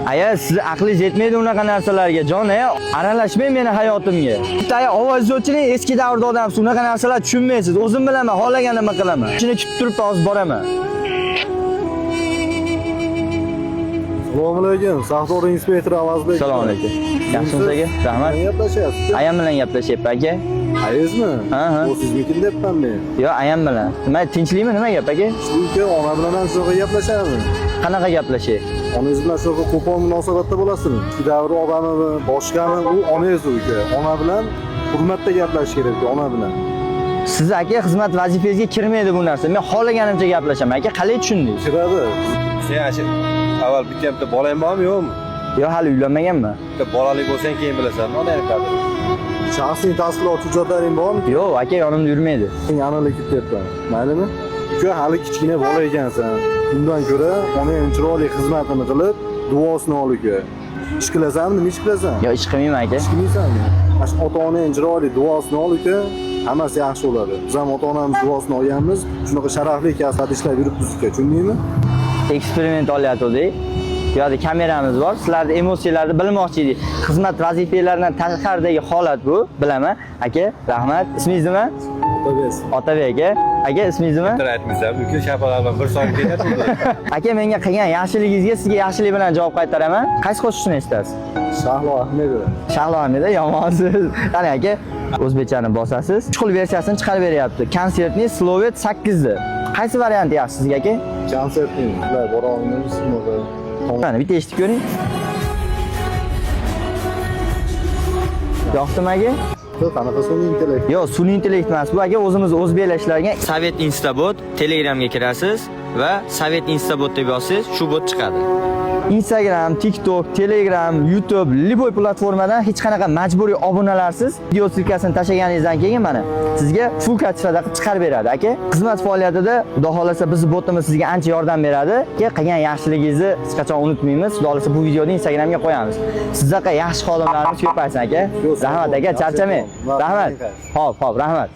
Aya, siz aqlingiz yetmaydi unaqa narsalarga, jon, aralashmang meni hayotimga. Bitta ovozlovchining eski davrda odamsiz, unaqa narsalar tushunmaysiz. O'zim bilaman, xohlaganimni qilaman. Shuni kutib turib hozir boraman. Assalomu alaykum, Sahtor inspektor Avazbek. Assalomu alaykum. Yaxshimisiz aka? Rahmat. Gaplashyapsiz? Ayam bilan gaplashyapman aka. Ayizmi? Ha. Bu siznikin debman men. Yo, ayam bilan. Nima, tinchlikmi, nima gap aka? Chunki ona bilan ham shunaqa gaplashamiz. Qanaqa gaplashay? Onangiz bilan shunaqa qo'pol munosabatda bo'lasizmi? Ikki davr odamimi, boshqami, u onangiz uka. Ona bilan hurmatda gaplashish kerak, ona bilan. Siz aka xizmat vazifangizga kirmaydi bu narsa. Men xohlaganimcha gaplashaman aka. Qalay tushundingiz? Kiradi. Sen avval bitta bolang bormi yo'qmi? Yo, hali uylanmaganman. Bitta bolali bo'lsang keyin bilasan. Mana qadr. Shaxsiy tasdiqlovchi hujjatlaring bormi? Yo'q, aka yonimda yurmaydi. Men aniqlik ketyapman. Maylimi? Uka hali kichkina bola ekansan. Bundan ko'ra onang chiroyli xizmatini qilib, duosini ol uka. Ish qilasanmi, nima ish qilasan? Yo, ish qilmayman aka. Ish qilmaysanmi? Mana shu ota-onang chiroyli duosini ol uka. Hammasi yaxshi bo'ladi. Biz ham ota-onamiz duosini olganmiz. Shunaqa sharafli kasbda ishlab yuribmiz uka, tushundingmi? Eksperiment olyapti. Bu yerda kameramiz bor. Sizlarning emotsiyalarni bilmoqchi edik. Xizmat vazifalaridan tashqaridagi holat bu, bilaman. Aka, rahmat. Ismingiz nima? Otabek aka. Aka, ismingiz nima? Aytmaysan, uka shapalab bir so'm ketyapti. Aka, menga qilgan yaxshiligingizga sizga yaxshilik bilan javob qaytaraman. Qaysi qo'shiqni eshitasiz? Shahlo Ahmedov. Shahlo Ahmedov, yomonsiz. Qani aka, o'zbekchani bosasiz. 3 xil versiyasini chiqarib beryapti. Konsertning Slovet 8 da. Qaysi varianti yaxshi sizga aka? Konsertning, ular bora olmaymiz, shunday. Qani, bitta eshitib ko'ring. Yoqdimi aka? Qanaqa sun'iy intellekt? Yo'q, sun'iy intellekt emas. Bu aka o'zimiz o'zbeklar ishlagan Sovet Instabot Telegramga kirasiz va Sovet Instabot deb yozsangiz, shu bot chiqadi. Instagram, TikTok, Telegram, YouTube, liboy platformadan hech qanaqa majburiy obunalarsiz video silkasini tashlaganingizdan keyin mana sizga full kachifada qilib chiqarib beradi aka. Xizmat faoliyatida xudo xolasa bizning botimiz sizga ancha yordam beradi. Qilgan yaxshiligingizni hech qachon unutmaymiz. Xudo xolasa bu videoni Instagramga qo'yamiz. Sizlarga yaxshi xodimlarimiz ko'paysin aka. Rahmat aka, charchamang. Rahmat. Xo'p, rahmat.